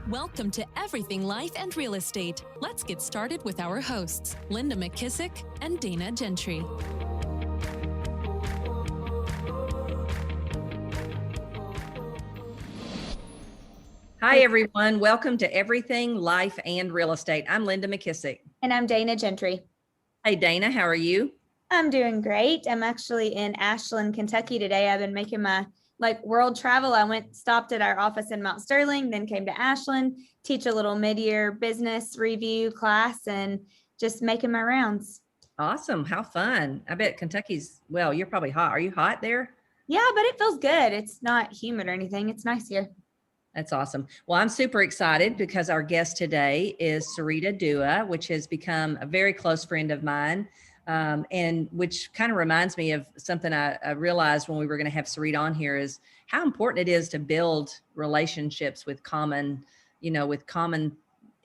Welcome to Everything Life and Real Estate. Let's get started with our hosts, Linda McKissick and Dana Gentry. Hi, everyone. Welcome to Everything Life and Real Estate. I'm Linda McKissick. And I'm Dana Gentry. Hey, Dana, how are you? I'm doing great. I'm actually in Ashland, Kentucky today. I've been making my world travel. I stopped at our office in Mount Sterling, then came to Ashland, teach a little mid-year business review class, and just making my rounds. Awesome. How fun. I bet Kentucky's, well, you're probably hot. Are you hot there? Yeah, but it feels good. It's not humid or anything. It's nice here. That's awesome. Well, I'm super excited because our guest today is Sarita Dua, which has become a very close friend of mine. And which kind of reminds me of something I realized when we were going to have Sarita on here is how important it is to build relationships with common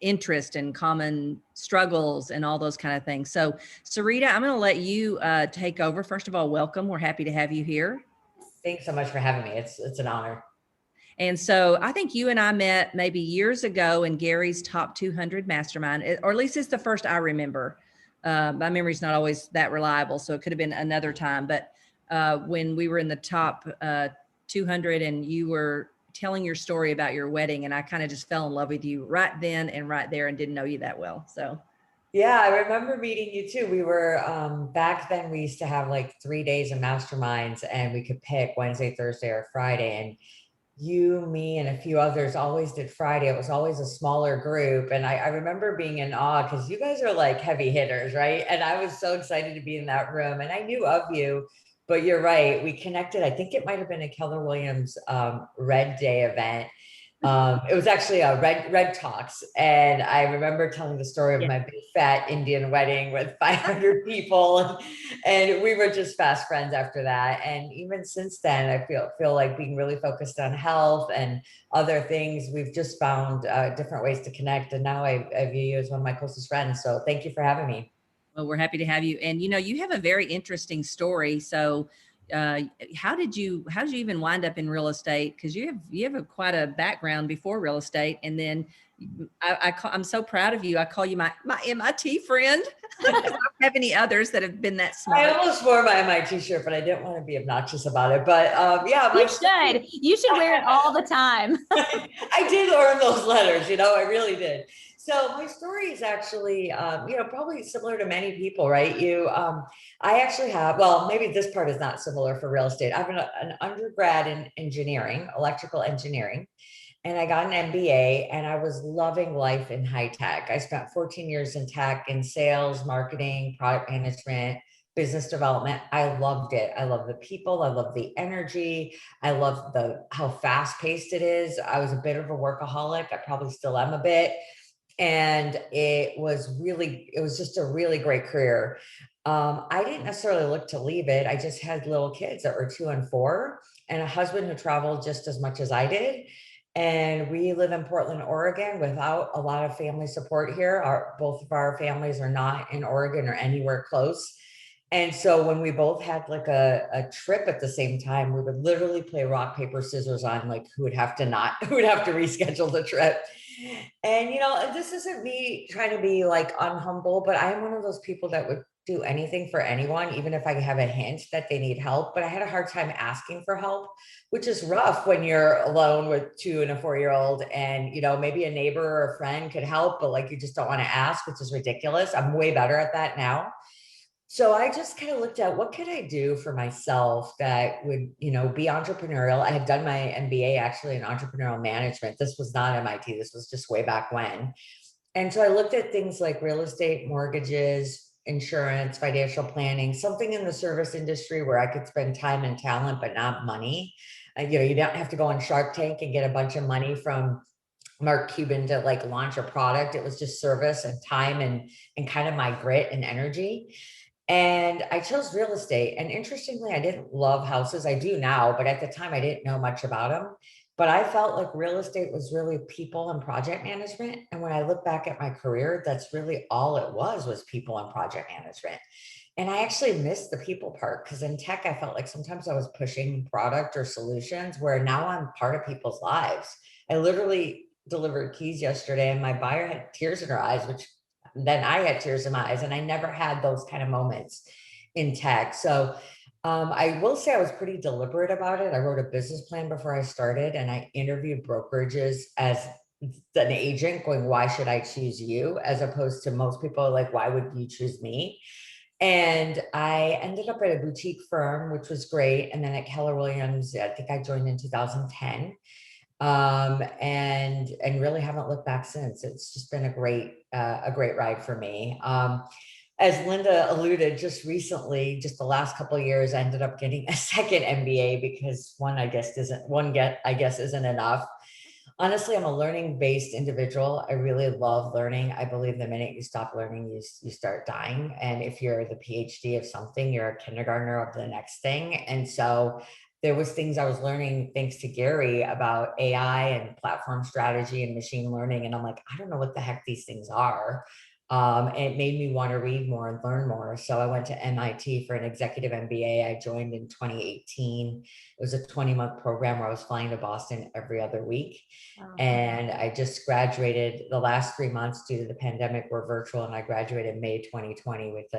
interest and common struggles and all those kind of things. So Sarita, I'm going to let you take over. First of all, welcome. We're happy to have you here. Thanks so much for having me. It's an honor. And so I think you and I met maybe years ago in Gary's Top 200 Mastermind, or at least it's the first I remember. My memory's not always that reliable, so it could have been another time. But when we were in the top 200 and you were telling your story about your wedding, and I kind of just fell in love with you right then and right there and didn't know you that well. So yeah, I remember meeting you too. We were back then we used to have like 3 days of masterminds and we could pick Wednesday, Thursday, or Friday. And you, me, and a few others always did Friday. It was always a smaller group. And I remember being in awe because you guys are like heavy hitters, right? And I was so excited to be in that room. And I knew of you, but you're right. We connected. I think it might have been a Keller Williams Red Day event. It was actually a Red Talks. And I remember telling the story of my big fat Indian wedding with 500 people. And we were just fast friends after that. And even since then, I feel like being really focused on health and other things, we've just found different ways to connect. And now I view you as one of my closest friends. So thank you for having me. Well, we're happy to have you. And, you have a very interesting story. So how did you even wind up in real estate? Because you have quite a background before real estate. And then I'm so proud of you. I call you my MIT friend. I don't have any others that have been that smart. I almost wore my MIT shirt, but I didn't want to be obnoxious about it. But yeah, you should wear it all the time. I did learn those letters, I really did. So my story is actually, probably similar to many people, right? I actually have, well, maybe this part is not similar for real estate. I have an undergrad in engineering, electrical engineering, and I got an MBA, and I was loving life in high tech. I spent 14 years in tech, in sales, marketing, product management, business development. I loved it. I love the people. I love the energy. I love how fast paced it is. I was a bit of a workaholic. I probably still am a bit. And it was just a really great career. I didn't necessarily look to leave it. I just had little kids that were 2 and 4 and a husband who traveled just as much as I did. And we live in Portland, Oregon, without a lot of family support here. Both of our families are not in Oregon or anywhere close. And so when we both had like a trip at the same time, we would literally play rock, paper, scissors on like who would have to reschedule the trip. And, this isn't me trying to be like unhumble, but I am one of those people that would do anything for anyone, even if I have a hint that they need help. But I had a hard time asking for help, which is rough when you're alone with 2 and a 4-year-old and, maybe a neighbor or a friend could help, but like, you just don't want to ask, which is ridiculous. I'm way better at that now. So I just kind of looked at what could I do for myself that would, be entrepreneurial. I had done my MBA actually in entrepreneurial management. This was not MIT. This was just way back when. And so I looked at things like real estate, mortgages, insurance, financial planning, something in the service industry where I could spend time and talent, but not money. You don't have to go on Shark Tank and get a bunch of money from Mark Cuban to like launch a product. It was just service and time and kind of my grit and energy. And I chose real estate. And interestingly, I didn't love houses. I do now, but at the time I didn't know much about them. But I felt like real estate was really people and project management. And when I look back at my career, that's really all it was people and project management. And I actually missed the people part because in tech, I felt like sometimes I was pushing product or solutions where now I'm part of people's lives. I literally delivered keys yesterday and my buyer had tears in her eyes, which then I had tears in my eyes, and I never had those kind of moments in tech. So I will say I was pretty deliberate about it. I wrote a business plan before I started, and I interviewed brokerages as an agent going, why should I choose you? As opposed to most people like, why would you choose me? And I ended up at a boutique firm, which was great. And then at Keller Williams, I think I joined in 2010. And really haven't looked back since. It's just been a great ride for me. As Linda alluded, just recently, just the last couple of years, I ended up getting a second MBA because one, I guess, isn't enough. Honestly, I'm a learning-based individual. I really love learning. I believe the minute you stop learning, you start dying. And if you're the PhD of something, you're a kindergartner of the next thing. And so there was things I was learning thanks to Gary about AI and platform strategy and machine learning. And I'm like, I don't know what the heck these things are. And it made me want to read more and learn more. So I went to MIT for an executive MBA. I joined in 2018. It was a 20-month program where I was flying to Boston every other week. Wow. And I just graduated. The last 3 months due to the pandemic were virtual, and I graduated May 2020 with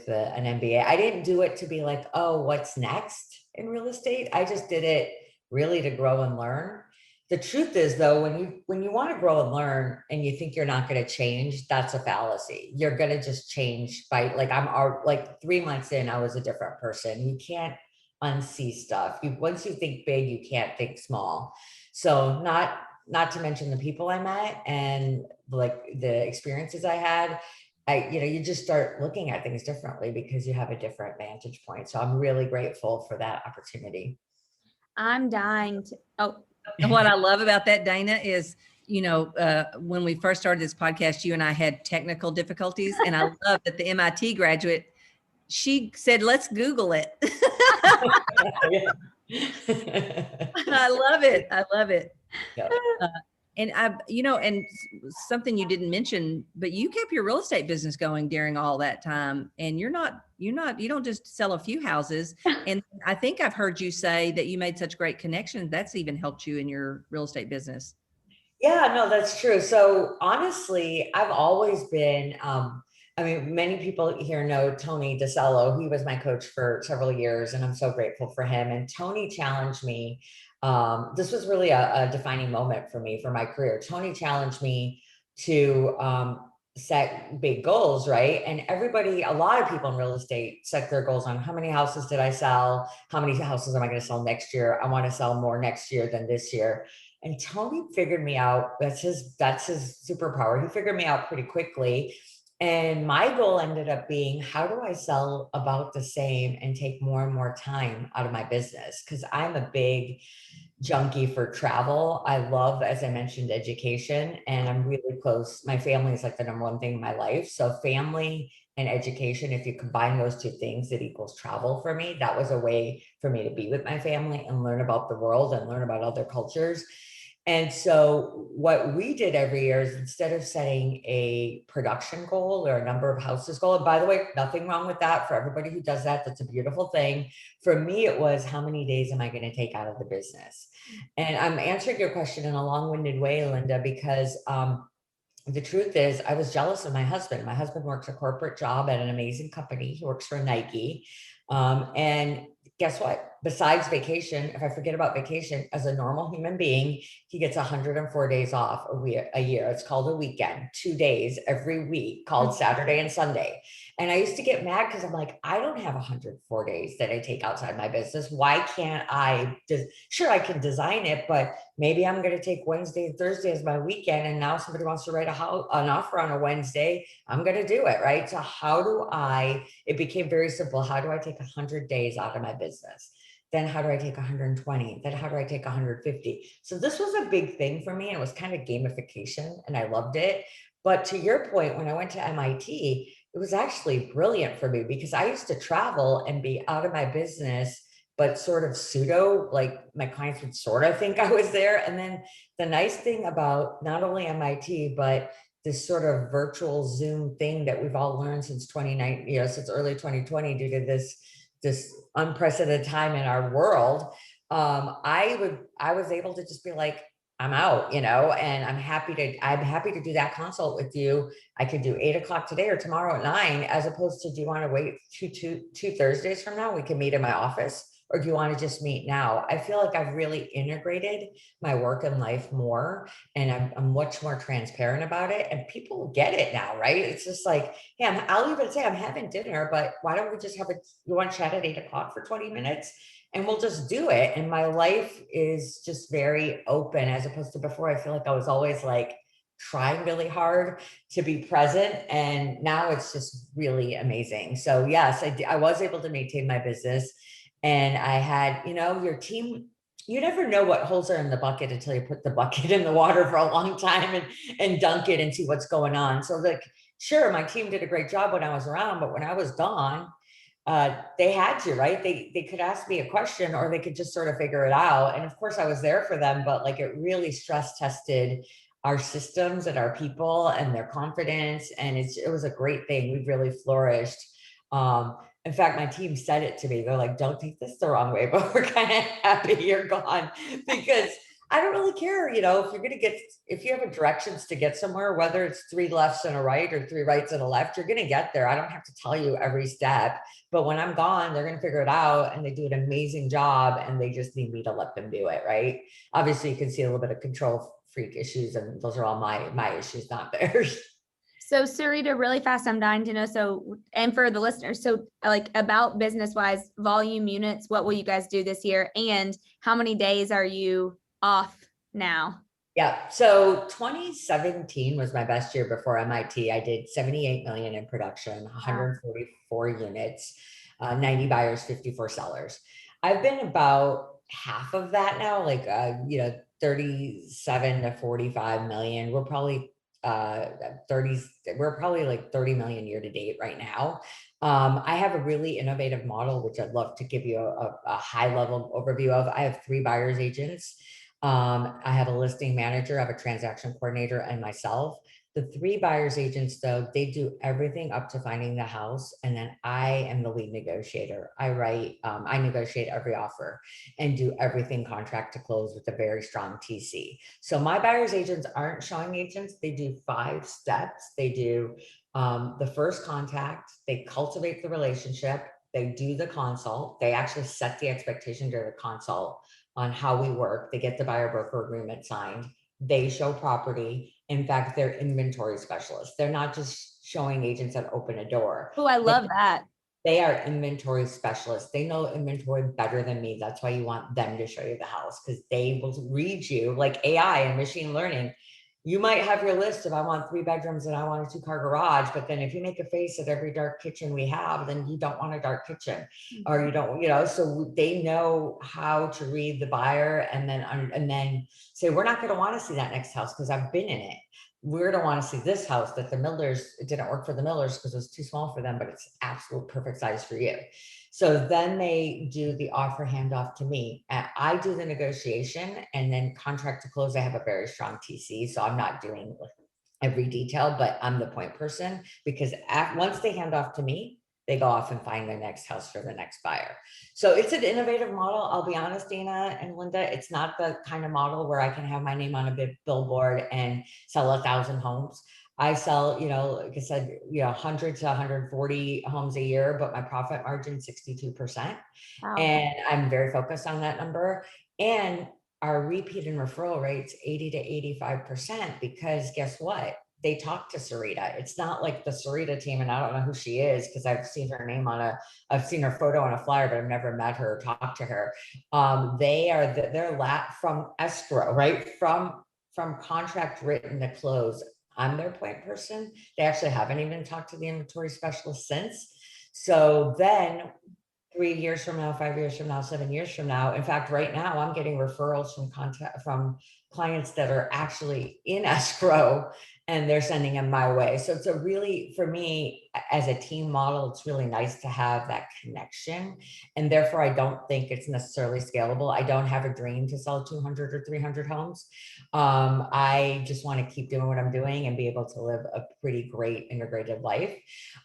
an MBA. I didn't do it to be like, oh, what's next in real estate? I just did it really to grow and learn. The truth is, though, when you want to grow and learn and you think you're not going to change, that's a fallacy. You're going to just change by like 3 months in, I was a different person. You can't unsee stuff. Once you think big, you can't think small. So not to mention the people I met and like the experiences I had. You just start looking at things differently because you have a different vantage point. So I'm really grateful for that opportunity. I'm dying to, And what I love about that, Dana, is, when we first started this podcast, you and I had technical difficulties. And I love that the MIT graduate, she said, let's Google it. I love it. I love it. Yeah. And and something you didn't mention, but you kept your real estate business going during all that time. And you don't just sell a few houses. And I think I've heard you say that you made such great connections. That's even helped you in your real estate business. Yeah, no, that's true. So honestly, I've always been, many people here know Tony DeCello. He was my coach for several years, and I'm so grateful for him. And Tony challenged me. This was really a defining moment for me, for my career. Tony challenged me to set big goals, right? And a lot of people in real estate set their goals on how many houses did I sell? How many houses am I going to sell next year? I want to sell more next year than this year. And Tony figured me out. That's his superpower. He figured me out pretty quickly. And my goal ended up being, how do I sell about the same and take more and more time out of my business? Because I'm a big junkie for travel. I love, as I mentioned, education, and I'm really close. My family is like the number one thing in my life. So family and education, if you combine those two things, it equals travel for me. That was a way for me to be with my family and learn about the world and learn about other cultures. And so what we did every year is, instead of setting a production goal or a number of houses goal, and by the way, nothing wrong with that. For everybody who does that, that's a beautiful thing. For me, it was, how many days am I going to take out of the business? And I'm answering your question in a long-winded way, Linda, because the truth is, I was jealous of my husband. My husband works a corporate job at an amazing company. He works for Nike. And guess what? Besides vacation, if I forget about vacation, as a normal human being, he gets 104 days off a year. It's called a weekend, 2 days every week, called Saturday and Sunday. And I used to get mad because I'm like, I don't have 104 days that I take outside my business. Why can't I sure, I can design it, but maybe I'm going to take Wednesday and Thursday as my weekend. And now somebody wants to write an offer on a Wednesday. I'm going to do it. Right. So it became very simple. How do I take 100 days out of my business? Then how do I take 120? Then how do I take 150? So this was a big thing for me. And it was kind of gamification, and I loved it. But to your point, when I went to MIT, it was actually brilliant for me, because I used to travel and be out of my business, but sort of pseudo, like my clients would sort of think I was there. And then the nice thing about not only MIT, but this sort of virtual Zoom thing that we've all learned since 2019, since early 2020, due to this unprecedented time in our world, I was able to just be like, I'm out, and I'm happy to do that consult with you. I could do 8 o'clock today or tomorrow at 9, as opposed to, do you want to wait two Thursdays from now? We can meet in my office, or do you want to just meet now? I feel like I've really integrated my work and life more, and I'm much more transparent about it, and people get it now, right? It's just like, yeah, I'll even say I'm having dinner, but why don't we just you want to chat at 8 o'clock for 20 minutes? And we'll just do it. And my life is just very open, as opposed to before. I feel like I was always like trying really hard to be present. And now it's just really amazing. So yes, I was able to maintain my business, and I had, your team. You never know what holes are in the bucket until you put the bucket in the water for a long time and dunk it and see what's going on. So like, sure, my team did a great job when I was around, but when I was gone, they had to, right? They could ask me a question, or they could just sort of figure it out. And of course I was there for them, but like, it really stress tested our systems and our people and their confidence. And it was a great thing. We've really flourished. In fact, my team said it to me. They're like, don't take this the wrong way, but we're kind of happy you're gone, because I don't really care, if you have directions to get somewhere, whether it's 3 lefts and a right or 3 rights and a left, you're going to get there. I don't have to tell you every step, but when I'm gone, they're going to figure it out, and they do an amazing job, and they just need me to let them do it. Right. Obviously you can see a little bit of control freak issues, and those are all my issues, not theirs. So Sarita, really fast, I'm dying to know. So, and for the listeners, so like about business wise, volume units, what will you guys do this year? And how many days are you off now? Yeah. So 2017 was my best year before MIT. I did 78 million in production, 144 units, 90 buyers, 54 sellers. I've been about half of that now, like, 37 to 45 million. We're probably we're probably like 30 million year to date right now. I have a really innovative model, which I'd love to give you a high level overview of. I have 3 buyer's agents. I have a listing manager, I have a transaction coordinator, and myself. The 3 buyer's agents, though, they do everything up to finding the house. And then I am the lead negotiator. I negotiate every offer and do everything contract to close with a very strong TC. So my buyer's agents aren't showing agents. They do 5 steps. They do the first contact, they cultivate the relationship, they do the consult, they actually set the expectation during the consult on how we work. They get the buyer broker agreement signed. They show property. In fact, they're inventory specialists. They're not just showing agents that open a door. Oh, I love that. They are inventory specialists. They know inventory better than me. That's why you want them to show you the house, because they will read you like AI and machine learning. You might have your list of, I want 3 bedrooms and I want a 2-car garage. But then if you make a face at every dark kitchen we have, then you don't want a dark kitchen, or you don't, so they know how to read the buyer, and then say, we're not going to want to see that next house because I've been in it. We're going to want to see this house that it didn't work for the Millers because it was too small for them, but it's absolute perfect size for you. So then they do the offer handoff to me. I do the negotiation, and then contract to close. I have a very strong TC, so I'm not doing every detail, but I'm the point person, because once they hand off to me, they go off and find their next house for the next buyer. So it's an innovative model. I'll be honest, Dana and Linda, it's not the kind of model where I can have my name on a big billboard and sell 1,000 homes. I sell, like I said, 100 to 140 homes a year, but my profit margin 62%. Wow. And I'm very focused on that number. And our repeat and referral rates 80 to 85%, because guess what? They talk to Sarita. It's not like the Sarita team, and I don't know who she is because I've seen her name I've seen her photo on a flyer, but I've never met her or talked to her. They're from escrow, right? From contract written to close. I'm their point person. They actually haven't even talked to the inventory specialist since. So then 3 years from now, 5 years from now, 7 years from now. In fact, right now I'm getting referrals from clients that are actually in escrow, and they're sending them my way. So it's for me, as a team model, it's really nice to have that connection. And therefore, I don't think it's necessarily scalable. I don't have a dream to sell 200 or 300 homes. I just want to keep doing what I'm doing and be able to live a pretty great integrated life.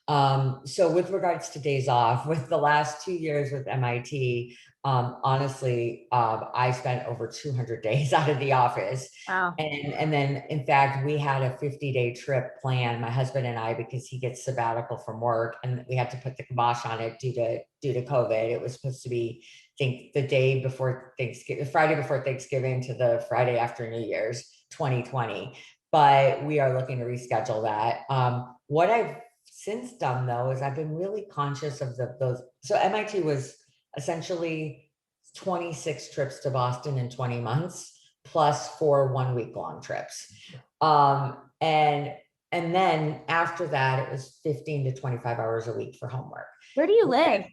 So with regards to days off, with the last 2 years with MIT, Honestly, I spent over 200 days out of the office. Wow. And then in fact, we had a 50-day trip planned, my husband and I, because he gets sabbatical from work, and we had to put the kibosh on it due to COVID. It was supposed to be, I think, the day before Thanksgiving, Friday before Thanksgiving to the Friday after New Year's 2020. But we are looking to reschedule that. What I've since done though, is I've been really conscious of those. So MIT was essentially 26 trips to Boston in 20 months, plus 4 1-week long trips. And then after that, it was 15 to 25 hours a week for homework. Where do you live?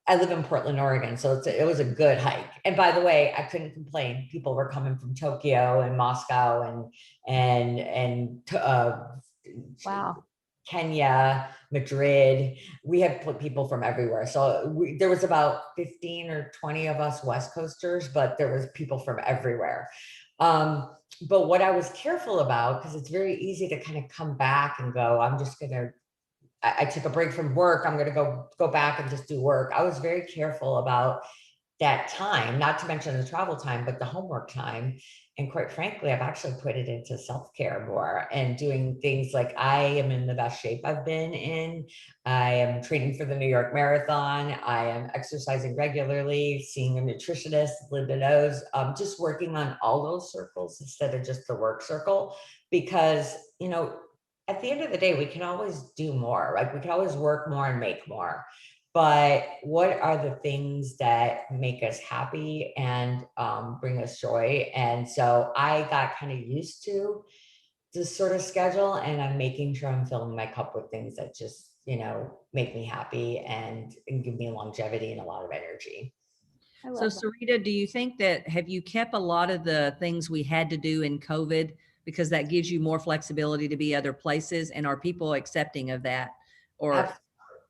I live in Portland, Oregon, so it was a good hike. And by the way, I couldn't complain. People were coming from Tokyo and Moscow and Wow. Kenya, Madrid. We had people from everywhere. So there was about 15 or 20 of us West Coasters, but there was people from everywhere. But what I was careful about, because it's very easy to kind of come back and go, I took a break from work, I'm going to go back and just do work. I was very careful about that time, not to mention the travel time, but the homework time. And quite frankly, I've actually put it into self-care more and doing things like, I am in the best shape I've been in. I am training for the New York Marathon. I am exercising regularly, seeing a nutritionist, libidos, just working on all those circles instead of just the work circle. Because, at the end of the day, we can always do more, right? We can always work more and make more. But what are the things that make us happy and bring us joy? And so I got kind of used to this sort of schedule, and I'm making sure I'm filling my cup with things that just, make me happy and give me longevity and a lot of energy. So Sarita, do you think have you kept a lot of the things we had to do in COVID because that gives you more flexibility to be other places? And are people accepting of that? Or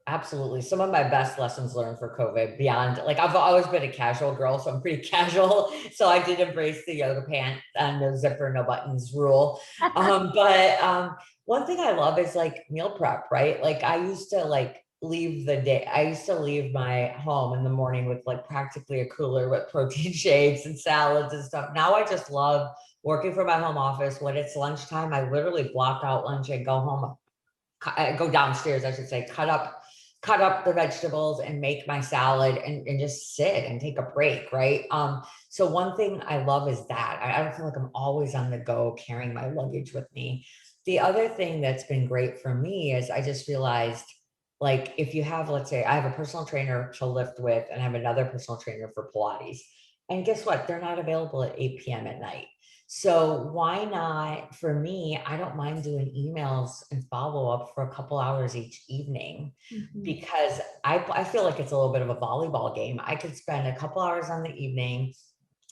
Absolutely. Some of my best lessons learned for COVID beyond, like, I've always been a casual girl, so I'm pretty casual. So I did embrace the yoga pant and no zipper, no buttons rule. But one thing I love is like meal prep, right? Like I used to leave my home in the morning with like practically a cooler with protein shakes and salads and stuff. Now I just love working from my home office. When it's lunchtime, I literally block out lunch and go home. I go downstairs, I should say, cut up the vegetables and make my salad and just sit and take a break, right? So one thing I love is that I don't feel like I'm always on the go carrying my luggage with me. The other thing that's been great for me is I just realized, like, if you have, let's say I have a personal trainer to lift with and I have another personal trainer for Pilates, and guess what? They're not available at 8 p.m. at night. So why not, for me, I don't mind doing emails and follow up for a couple hours each evening, because I feel like it's a little bit of a volleyball game. I could spend a couple hours in the evening,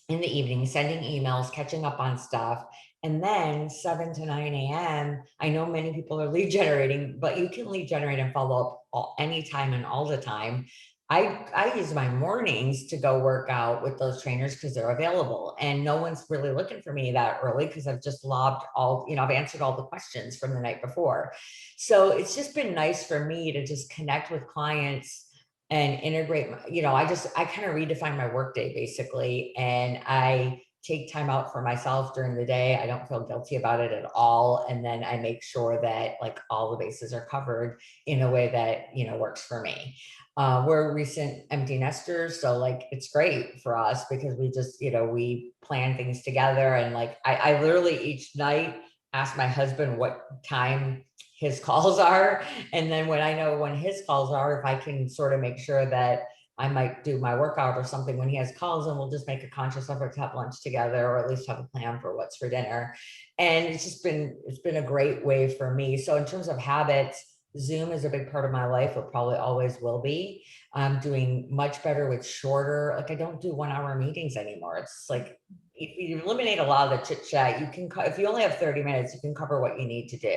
sending emails, catching up on stuff. And then 7 to 9 a.m., I know many people are lead generating, but you can lead generate and follow up anytime and all the time. I use my mornings to go work out with those trainers because they're available, and no one's really looking for me that early because I've just lobbed I've answered all the questions from the night before. So it's just been nice for me to just connect with clients and integrate, I kind of redefine my workday basically. And I take time out for myself during the day. I don't feel guilty about it at all. And then I make sure that like all the bases are covered in a way that, works for me. We're recent empty nesters, so like it's great for us because we just, we plan things together. And like I literally each night ask my husband what time his calls are. And then when I know when his calls are, if I can sort of make sure that I might do my workout or something when he has calls, and we'll just make a conscious effort to have lunch together, or at least have a plan for what's for dinner. And it's been a great way for me. So in terms of habits, Zoom is a big part of my life. It probably always will be. I'm doing much better with shorter, like I don't do 1 hour meetings anymore. It's like, if you eliminate a lot of the chit chat, if you only have 30 minutes, you can cover what you need to do.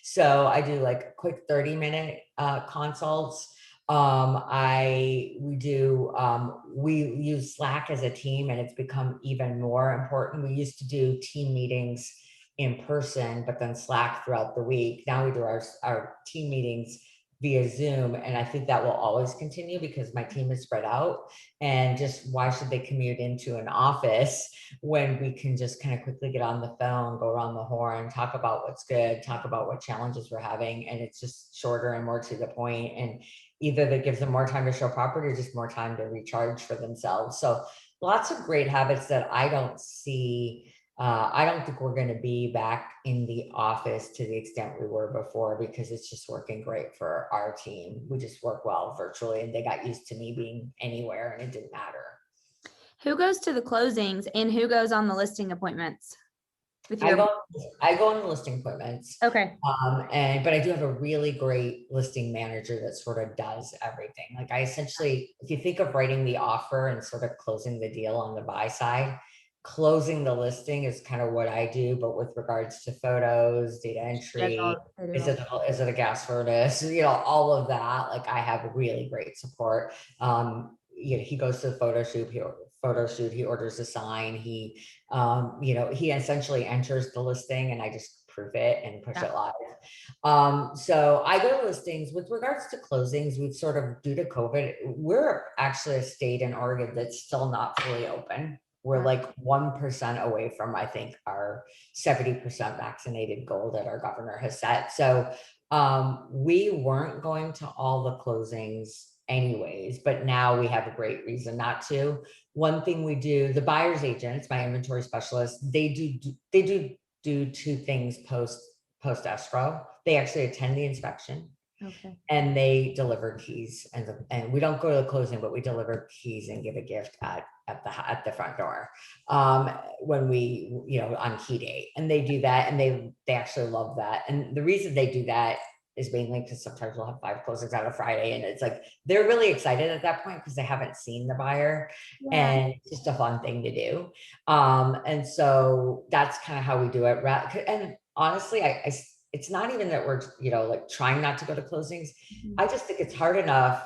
So I do like quick 30-minute consults. We use Slack as a team, and it's become even more important. We used to do team meetings in person, but then Slack throughout the week. Now we do our team meetings via Zoom. And I think that will always continue because my team is spread out, and just why should they commute into an office when we can just kind of quickly get on the phone, go around the horn, talk about what's good, talk about what challenges we're having. And it's just shorter and more to the point. And either that gives them more time to show property or just more time to recharge for themselves. So lots of great habits that I don't see. I don't think we're going to be back in the office to the extent we were before, because it's just working great for our team. We just work well virtually, and they got used to me being anywhere, and it didn't matter. Who goes to the closings and who goes on the listing appointments? With I your go on the listing appointments. okay. But I do have a really great listing manager that sort of does everything. Like I essentially, if you think of writing the offer and sort of closing the deal on the buy side, closing the listing is kind of what I do, but with regards to photos, data entry, is it a gas furnace, all of that. Like I have really great support. He goes to the photo shoot, he orders a sign, he essentially enters the listing, and I just prove it and push it live. So I go to listings. With regards to closings, we've sort of, due to COVID, we're actually a state in Oregon that's still not fully open. We're like 1% away from, I think, our 70% vaccinated goal that our governor has set. So we weren't going to all the closings anyways, but now we have a great reason not to. One thing we do, the buyer's agents, my inventory specialists, they do two things post escrow. They actually attend the inspection. Okay. And they deliver keys, and we don't go to the closing, but we deliver keys and give a gift at the front door when we, on key date. And they do that, and they actually love that. And the reason they do that is mainly because sometimes we'll have 5 closings on a Friday, and it's like they're really excited at that point because they haven't seen the buyer, and it's just a fun thing to do. And so that's kind of how we do it. And honestly, it's not even that we're, like trying not to go to closings. I just think it's hard enough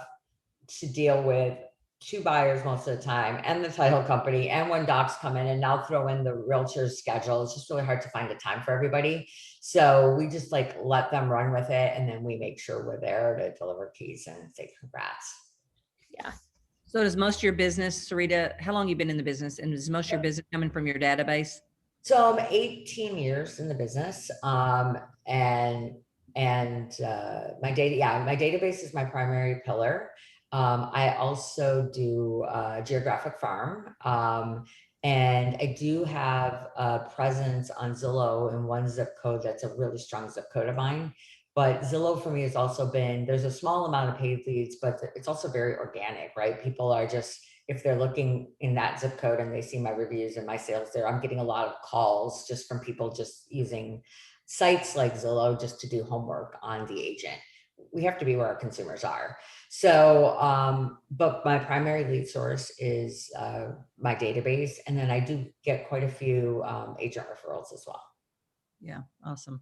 to deal with 2 buyers most of the time, and the title company, and when docs come in, and now throw in the realtor's schedule. It's just really hard to find a time for everybody. So we just like let them run with it, and then we make sure we're there to deliver keys and say congrats. Yeah. So does most of your business, Sarita, how long have you been in the business, and is most of your business coming from your database? So I'm 18 years in the business, and my database is my primary pillar. I also do geographic farm, and I do have a presence on Zillow in one zip code that's a really strong zip code of mine. But Zillow for me has also been, there's a small amount of paid leads, but it's also very organic, right? People are just, if they're looking in that zip code and they see my reviews and my sales there, I'm getting a lot of calls just from people just using sites like Zillow just to do homework on the agent. We have to be where our consumers are. So, but my primary lead source is my database. And then I do get quite a few agent referrals as well. Yeah, awesome.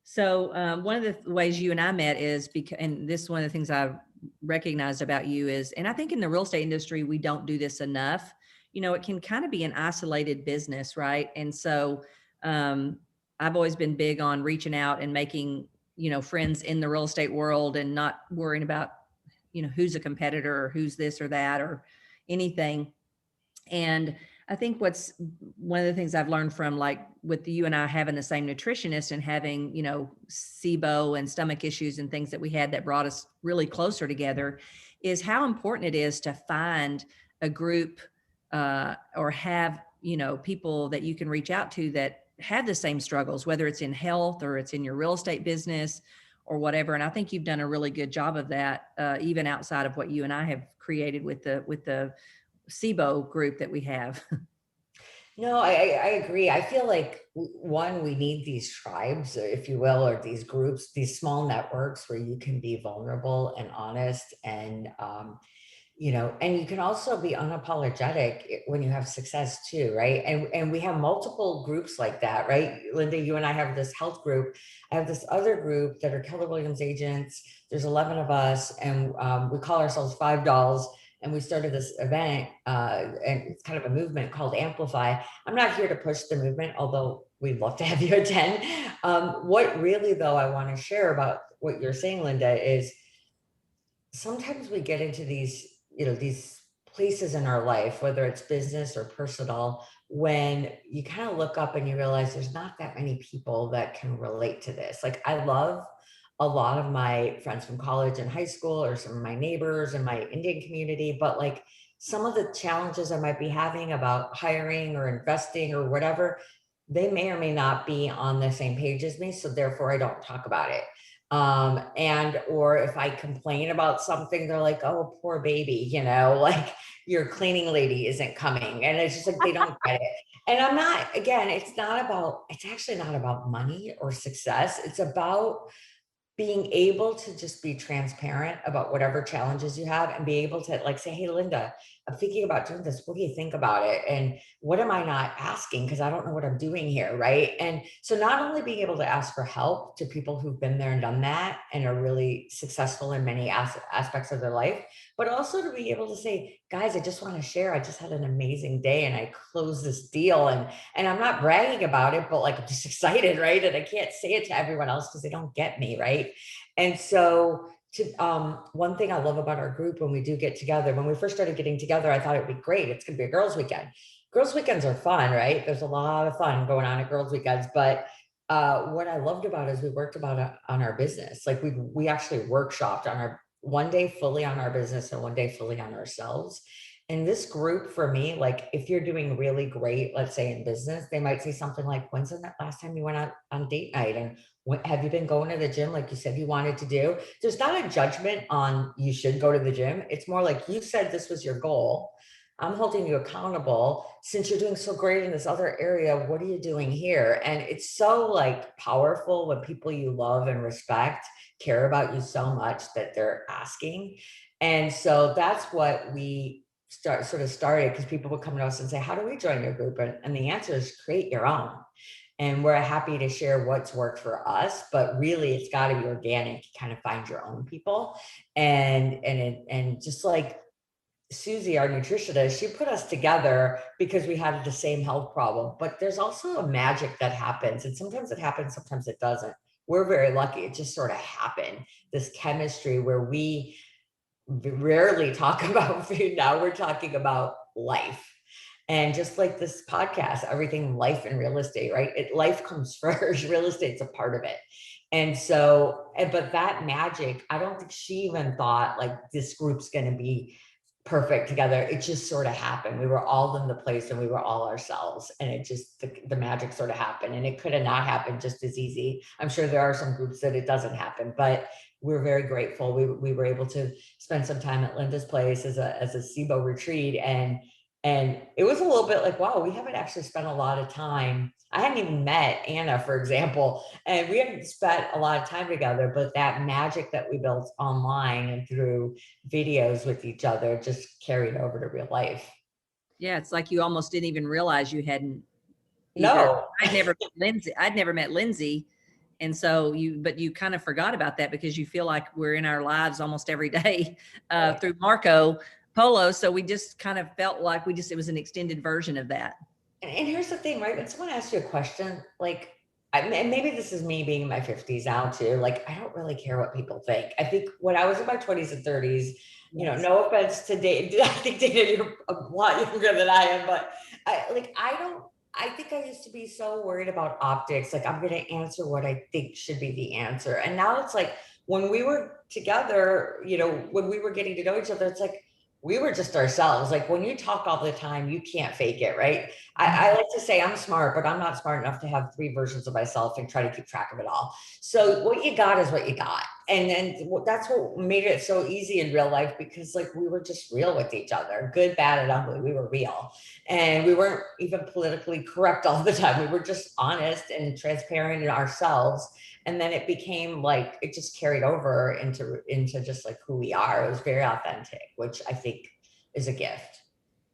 So one of the ways you and I met is because, and this is one of the things I've recognized about you is, and I think in the real estate industry, we don't do this enough. It can kind of be an isolated business, right? And so I've always been big on reaching out and making, friends in the real estate world, and not worrying about, who's a competitor or who's this or that or anything. And I think what's one of the things I've learned from, like with you and I having the same nutritionist and having, SIBO and stomach issues and things that we had that brought us really closer together, is how important it is to find a group or have, people that you can reach out to that have the same struggles, whether it's in health or it's in your real estate business or whatever. And I think you've done a really good job of that, even outside of what you and I have created with the SIBO group that we have. No, I agree. I feel like we need these tribes, if you will, or these groups, these small networks where you can be vulnerable and honest, and and you can also be unapologetic when you have success too, right? And we have multiple groups like that, right? Linda, you and I have this health group. I have this other group that are Keller Williams agents. There's 11 of us, and we call ourselves 5 Dolls. And we started this event, and it's kind of a movement called Amplify. I'm not here to push the movement, although we'd love to have you attend. What really, though, I want to share about what you're saying, Linda, is sometimes we get into these, these places in our life, whether it's business or personal, when you kind of look up and you realize there's not that many people that can relate to this. Like, I love a lot of my friends from college and high school, or some of my neighbors in my Indian community, but like some of the challenges I might be having about hiring or investing or whatever, they may or may not be on the same page as me. So therefore I don't talk about it. And, or if I complain about something, they're like, oh, poor baby, like your cleaning lady isn't coming. And it's just like, they don't get it. And I'm not, again, it's actually not about money or success. It's about being able to just be transparent about whatever challenges you have, and be able to like say, hey, Linda, I'm thinking about doing this. What do you think about it? And what am I not asking? Because I don't know what I'm doing here. Right. And so not only being able to ask for help to people who've been there and done that and are really successful in many aspects of their life, but also to be able to say, guys, I just want to share. I just had an amazing day and I closed this deal, and I'm not bragging about it, but like I'm just excited, right? And I can't say it to everyone else because they don't get me, right? And so one thing I love about our group, when we do get together, when we first started getting together, I thought it'd be great. It's going to be a girls' weekend. Girls' weekends are fun, right? There's a lot of fun going on at girls' weekends. But what I loved about it is we worked on our business. Like we actually workshopped on our one day fully on our business and one day fully on ourselves. And this group, for me, like if you're doing really great, let's say in business, they might say something like, when's the last time you went out on date night? And have you been going to the gym like you said you wanted to do? There's not a judgment on you should go to the gym. It's more like, you said this was your goal. I'm holding you accountable. Since you're doing so great in this other area, what are you doing here? And it's so like powerful when people you love and respect care about you so much that they're asking. And so that's what we started, because people would come to us and say, how do we join your group? And the answer is create your own. And we're happy to share what's worked for us, but really it's got to be organic. You kind of find your own people. And just like Susie, our nutritionist, she put us together because we had the same health problem, but there's also a magic that happens. And sometimes it happens, sometimes it doesn't. We're very lucky. It just sort of happened. This chemistry where we rarely talk about food. Now we're talking about life. And just like this podcast, everything life and real estate, right? Life comes first. Real estate's a part of it. And so, but that magic, I don't think she even thought like this group's going to be perfect together. It just sort of happened. We were all in the place and we were all ourselves. And it just, the magic sort of happened, and it could have not happened just as easy. I'm sure there are some groups that it doesn't happen, but we're very grateful. We were able to spend some time at Linda's place as a SIBO retreat. And it was a little bit like, wow, we haven't actually spent a lot of time. I hadn't even met Anna, for example, and we haven't spent a lot of time together, but that magic that we built online and through videos with each other just carried over to real life. Yeah, it's like you almost didn't even realize you hadn't either. No. I'd never met Lindsay. And so but you kind of forgot about that because you feel like we're in our lives almost every day through Marco Polo. So we just kind of felt like it was an extended version of that. And here's the thing, right? When someone asks you a question, like, and maybe this is me being in my 50s now too, like, I don't really care what people think. I think when I was in my 20s and 30s, yes, no offense to Dana, I think Dana, you're a lot younger than I am, but I think I used to be so worried about optics. Like, I'm going to answer what I think should be the answer. And now it's like, when we were together, when we were getting to know each other, it's like, we were just ourselves. Like, when you talk all the time, you can't fake it, right? I like to say I'm smart, but I'm not smart enough to have 3 versions of myself and try to keep track of it all. So what you got is what you got. And then that's what made it so easy in real life, because like we were just real with each other, good, bad, and ugly. We were real. And we weren't even politically correct all the time. We were just honest and transparent in ourselves. And then it became like, it just carried over into just like who we are. It was very authentic, which I think is a gift.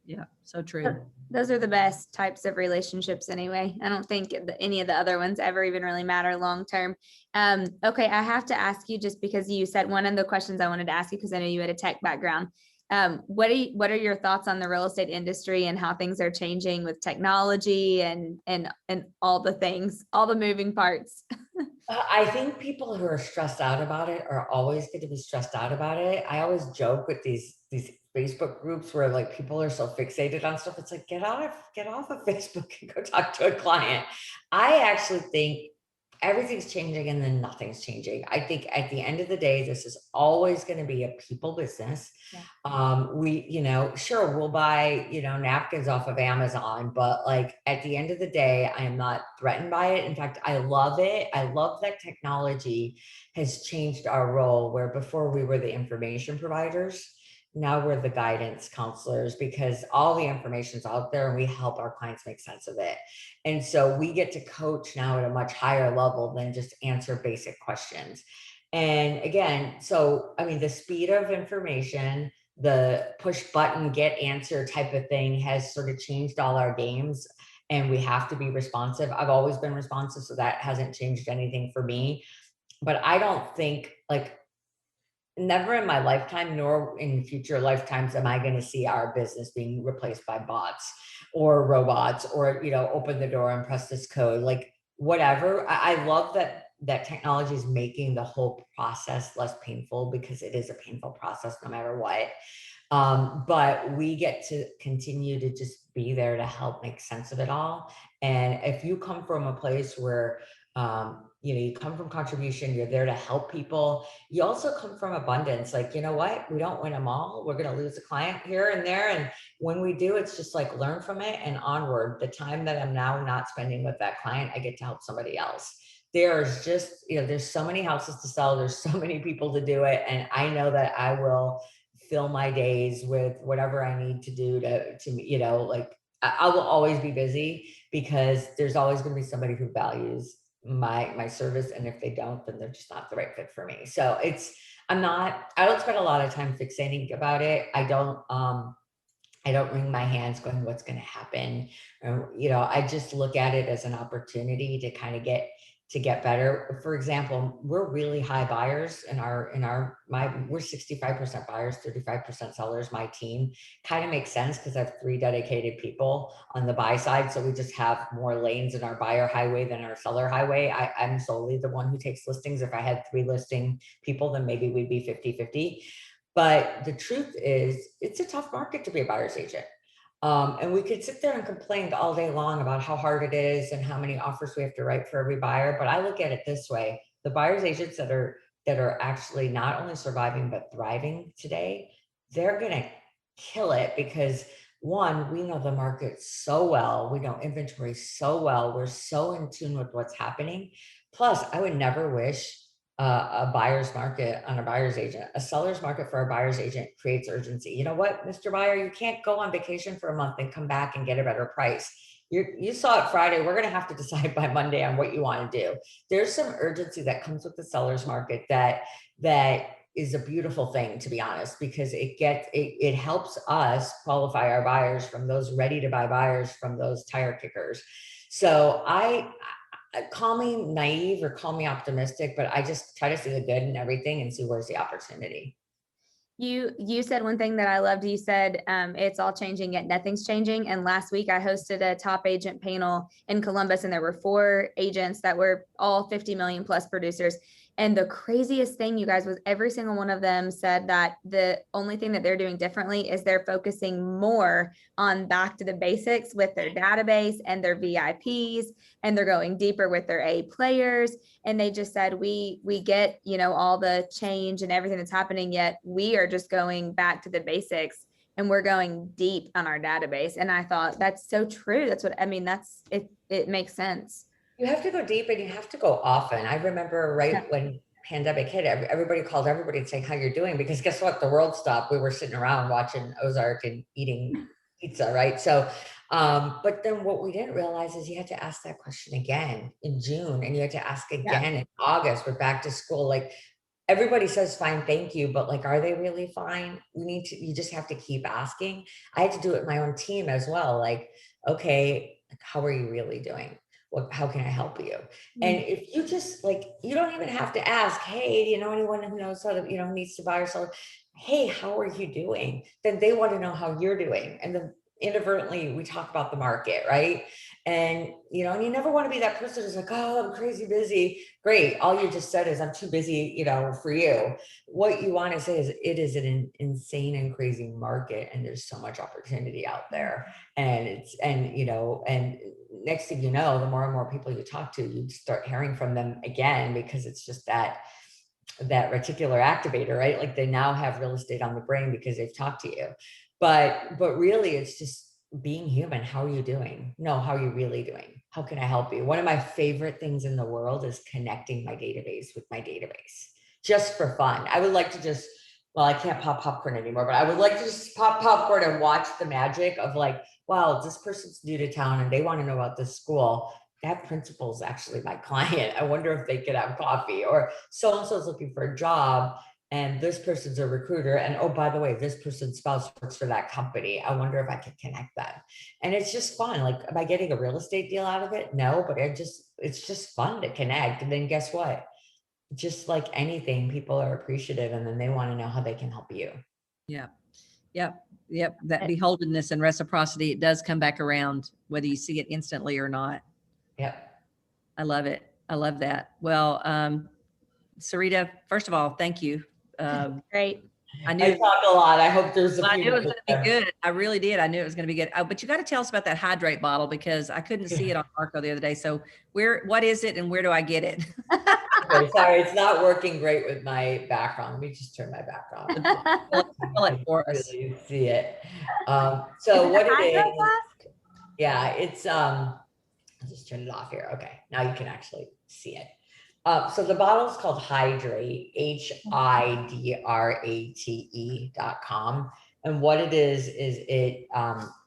Yeah, so true. Those are the best types of relationships anyway. I don't think any of the other ones ever even really matter long term. Okay, I have to ask you, just because you said one of the questions I wanted to ask you, because I know you had a tech background. What are your thoughts on the real estate industry and how things are changing with technology and all the things, all the moving parts? I think people who are stressed out about it are always going to be stressed out about it. I always joke with these Facebook groups where like people are so fixated on stuff. It's like get off of Facebook and go talk to a client. I actually think everything's changing and then nothing's changing. I think at the end of the day, this is always going to be a people business. We, sure, we'll buy, napkins off of Amazon, but like at the end of the day, I am not threatened by it. In fact, I love it. I love that technology has changed our role, where before we were the information providers. Now we're the guidance counselors, because all the information's out there and we help our clients make sense of it. And so we get to coach now at a much higher level than just answer basic questions. And again, so, I mean, the speed of information, the push button, get answer type of thing has sort of changed all our games, and we have to be responsive. I've always been responsive, so that hasn't changed anything for me. But I don't think, like, never in my lifetime, nor in future lifetimes, am I going to see our business being replaced by bots or robots, or, open the door and press this code, like whatever. I love that technology is making the whole process less painful, because it is a painful process no matter what. But we get to continue to just be there to help make sense of it all. And if you come from a place where, you come from contribution, you're there to help people. You also come from abundance. Like, you know what? We don't win them all. We're going to lose a client here and there. And when we do, it's just like learn from it and onward. The time that I'm now not spending with that client, I get to help somebody else. There's just, there's so many houses to sell. There's so many people to do it. And I know that I will fill my days with whatever I need to do to like, I will always be busy, because there's always going to be somebody who values my service. And if they don't, then they're just not the right fit for me. So I don't spend a lot of time fixating about it. I don't wring my hands going, what's going to happen? I just look at it as an opportunity to kind of get better. For example, we're really high buyers we're 65% buyers, 35% sellers. My team kind of makes sense because I have 3 dedicated people on the buy side. So we just have more lanes in our buyer highway than our seller highway. I'm solely the one who takes listings. If I had 3 listing people, then maybe we'd be 50-50. But the truth is, it's a tough market to be a buyer's agent. And we could sit there and complain all day long about how hard it is and how many offers we have to write for every buyer. But I look at it this way: the buyer's agents that are actually not only surviving but thriving today, they're going to kill it, because one, we know the market so well, we know inventory so well, we're so in tune with what's happening. Plus, I would never wish a buyer's market on a buyer's agent. A seller's market for a buyer's agent creates urgency. You know what, Mr. Buyer, you can't go on vacation for a month and come back and get a better price. You saw it Friday. We're going to have to decide by Monday on what you want to do. There's some urgency that comes with the seller's market that is a beautiful thing, to be honest, because it helps us qualify our buyers from those ready to buy buyers from those tire kickers. So call me naive or call me optimistic, but I just try to see the good in everything and see where's the opportunity. You said one thing that I loved. You said it's all changing yet nothing's changing. And last week I hosted a top agent panel in Columbus, and there were 4 agents that were all 50 million plus producers. And the craziest thing, you guys, was every single one of them said that the only thing that they're doing differently is they're focusing more on back to the basics with their database and their VIPs, and they're going deeper with their A players. And they just said, we get, all the change and everything that's happening, yet we are just going back to the basics and we're going deep on our database. And I thought, that's so true. That's what I mean. That's it. It makes sense. You have to go deep and you have to go often. I remember when pandemic hit, everybody called everybody and saying how you're doing, because guess what? The world stopped. We were sitting around watching Ozark and eating pizza, right? So, but then what we didn't realize is you had to ask that question again in June, and you had to ask again in August. We're back to school. Like, everybody says fine, thank you, but like, are they really fine? You just have to keep asking. I had to do it with my own team as well. Like, okay, how are you really doing? How can I help you? And if you just you don't even have to ask, hey, do you know anyone who knows how to, needs to buy or sell? Hey, how are you doing? Then they want to know how you're doing. And inadvertently we talk about the market, right? And, you know, and you never want to be that person who's like, oh, I'm crazy busy. Great. All you just said is I'm too busy, you know, for you. What you want to say is it is an insane and crazy market. And there's so much opportunity out there. And you know, and next thing you know, the more and more people you talk to, you start hearing from them again, because it's just that reticular activator, right? Like they now have real estate on the brain because they've talked to you. But really it's just being human. How are you doing? No, how are you really doing? How can I help you? One of my favorite things in the world is connecting my database with my database, just for fun. I would like to just, well, I can't pop popcorn anymore, but I would like to just pop popcorn and watch the magic of like, wow, this person's new to town and they want to know about this school. That principal is actually my client. I wonder if they could have coffee. Or so-and-so is looking for a job and this person's a recruiter. And oh, by the way, this person's spouse works for that company. I wonder if I can connect them. And it's just fun. Like, am I getting a real estate deal out of it? No, but it's just fun to connect. And then guess what? Just like anything, people are appreciative and then they want to know how they can help you. Yeah. Yep. That beholdenness and reciprocity, it does come back around, whether you see it instantly or not. Yep. I love it. I love that. Well, Sarita, first of all, thank you. Great. I talk a lot. I hope there's I knew it was going to be good. I really did. I knew it was going to be good. But you got to tell us about that hydrate bottle, because I couldn't see it on Marco the other day. So what is it and where do I get it? Okay, sorry, it's not working great with my background. Let me just turn my background. Tell it for us. Really see it. So what it is, yeah, it's I'll just turn it off here. Okay, now you can actually see it. So the bottle is called Hydrate, HIDRATE.com. And what it is it,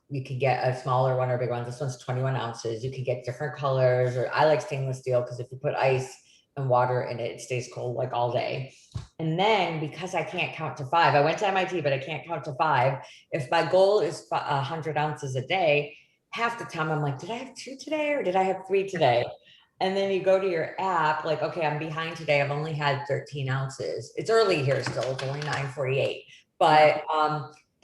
you can get a smaller one or a big one. This one's 21 ounces. You can get different colors, or I like stainless steel because if you put ice and water in it, it stays cold like all day. And then because I can't count to 5, I went to MIT, but I can't count to 5. If my goal is 100 ounces a day, half the time I'm like, did I have 2 today or did I have 3 today? And then you go to your app, like, okay, I'm behind today. I've only had 13 ounces. It's early here still. It's only 9:48, but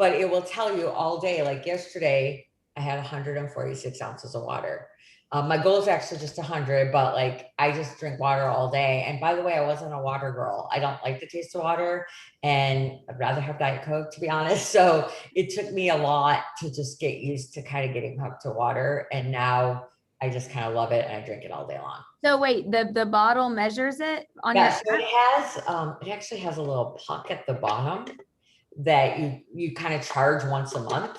it will tell you all day. Like yesterday, I had 146 ounces of water. My goal is actually just 100, but like I just drink water all day. And by the way, I wasn't a water girl. I don't like the taste of water, and I'd rather have Diet Coke, to be honest. So it took me a lot to just get used to kind of getting hooked to water, and now I just kind of love it and I drink it all day long. So wait, the bottle measures it on your so it actually has a little puck at the bottom that you kind of charge once a month.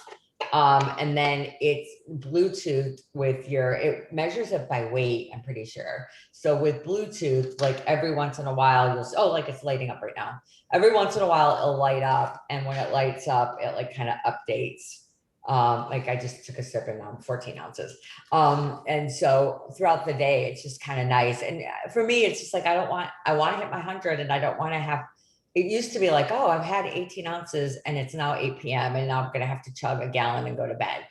And then it's Bluetooth with it measures it by weight, I'm pretty sure. So with Bluetooth, like every once in a while, like it's lighting up right now. Every once in a while it'll light up. And when it lights up, it like kind of updates. Like I just took a sip and I'm 14 ounces. And so throughout the day, it's just kind of nice. And for me, it's just like, I want to hit my 100 and I don't want to have, it used to be like, oh, I've had 18 ounces and it's now 8 p.m. and now I'm going to have to chug a gallon and go to bed.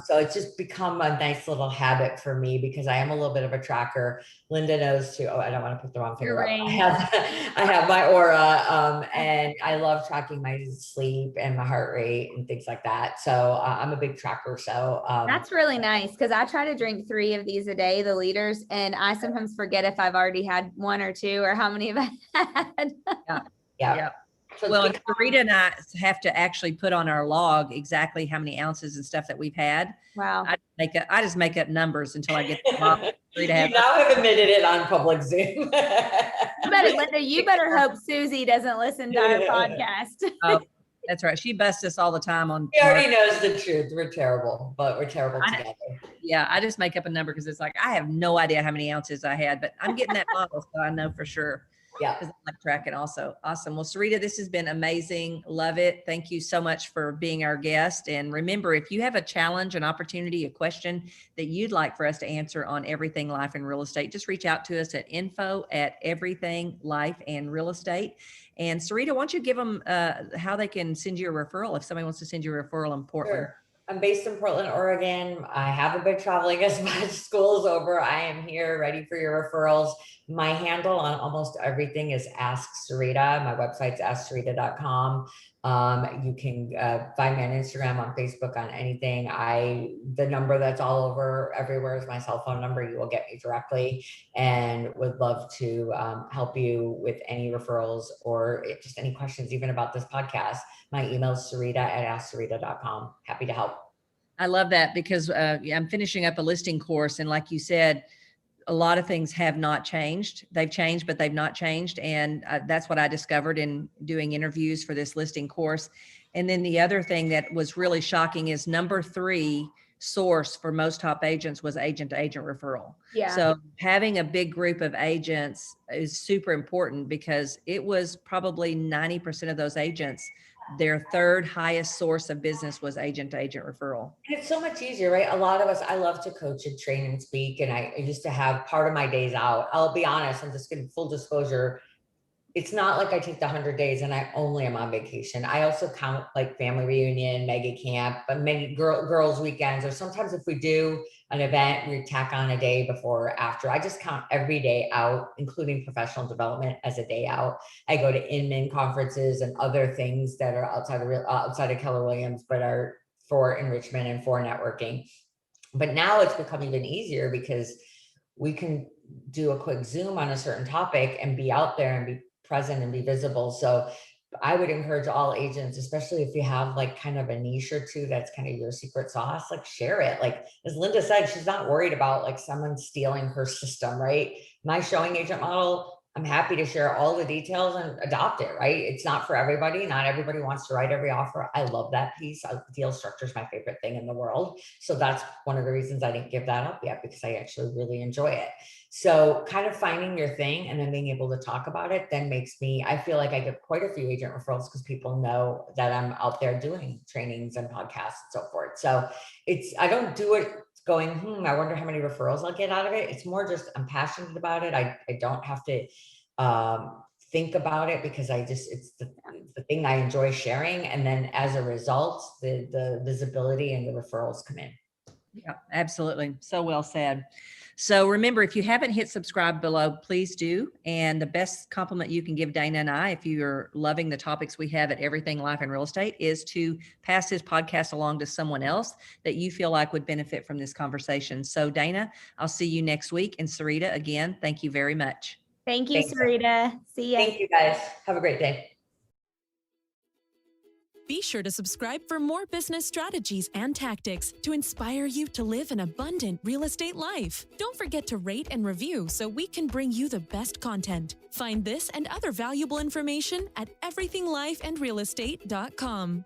So it's just become a nice little habit for me because I am a little bit of a tracker. Linda knows too. Oh, I don't want to put the wrong finger up. I have my aura, and I love tracking my sleep and my heart rate and things like that. So I'm a big tracker. So that's really nice because I try to drink 3 of these a day, the liters, and I sometimes forget if I've already had 1 or 2 or how many have I had. Yeah. So well, Sarita and I have to actually put on our log exactly how many ounces and stuff that we've had. Wow. I just make up numbers until I get the log. You now have admitted it on public Zoom. Linda, you better hope Susie doesn't listen to our podcast. Oh, that's right. She busts us all the time on. She already knows the truth. We're terrible, but we're terrible together. Yeah, I just make up a number because it's like, I have no idea how many ounces I had, but I'm getting that bottle, so I know for sure. Yeah. Because I like tracking also. Awesome. Well, Sarita, this has been amazing. Love it. Thank you so much for being our guest. And remember, if you have a challenge, an opportunity, a question that you'd like for us to answer on everything life and real estate, just reach out to us at info@everythinglifeandrealestate. And Sarita, why don't you give them how they can send you a referral if somebody wants to send you a referral in Portland? Sure. I'm based in Portland, Oregon. I haven't been traveling as much. School's over. I am here ready for your referrals. My handle on almost everything is Ask Sarita. My website's AskSarita.com. You can find me on Instagram, on Facebook, on anything. The number that's all over everywhere is my cell phone number. You will get me directly, and would love to help you with any referrals or just any questions, even about this podcast. My email is sarita@asksarita.com. Happy to help. I love that because I'm finishing up a listing course. And like you said, a lot of things have not changed. They've changed, but they've not changed. And that's what I discovered in doing interviews for this listing course. And then the other thing that was really shocking is number 3 source for most top agents was agent to agent referral. Yeah. So having a big group of agents is super important because it was probably 90% of those agents, their third highest source of business was agent to agent referral. And it's so much easier, right? A lot of us, I love to coach and train and speak. And I used to have part of my days out. I'll be honest, I'm just getting full disclosure. It's not like I take the 100 days and I only am on vacation. I also count like family reunion, mega camp, but many girls weekends, or sometimes if we do an event, we tack on a day before or after. I just count every day out, including professional development, as a day out. I go to Inman conferences and other things that are outside of Keller Williams, but are for enrichment and for networking. But now it's become even easier because we can do a quick Zoom on a certain topic and be out there and be present and be visible. So I would encourage all agents, especially if you have like kind of a niche or two that's kind of your secret sauce, like share it. Like as Linda said, she's not worried about like someone stealing her system, right? My showing agent model, I'm happy to share all the details and adopt it, right? It's not for everybody. Not everybody wants to write every offer. I love that piece. Deal structure is my favorite thing in the world. So that's one of the reasons I didn't give that up yet, because I actually really enjoy it. So kind of finding your thing and then being able to talk about it then makes me, I feel like I get quite a few agent referrals because people know that I'm out there doing trainings and podcasts and so forth. So I don't do it going, I wonder how many referrals I'll get out of it. It's more just, I'm passionate about it. I don't have to think about it because it's the thing I enjoy sharing. And then as a result, the visibility and the referrals come in. Yeah, absolutely. So well said. So remember, if you haven't hit subscribe below, please do. And the best compliment you can give Dana and I, if you're loving the topics we have at Everything Life and Real Estate, is to pass this podcast along to someone else that you feel like would benefit from this conversation. So Dana, I'll see you next week. And Sarita, again, thank you very much. Thank you, Sarita. See ya. Thank you guys. Have a great day. Be sure to subscribe for more business strategies and tactics to inspire you to live an abundant real estate life. Don't forget to rate and review so we can bring you the best content. Find this and other valuable information at everythinglifeandrealestate.com.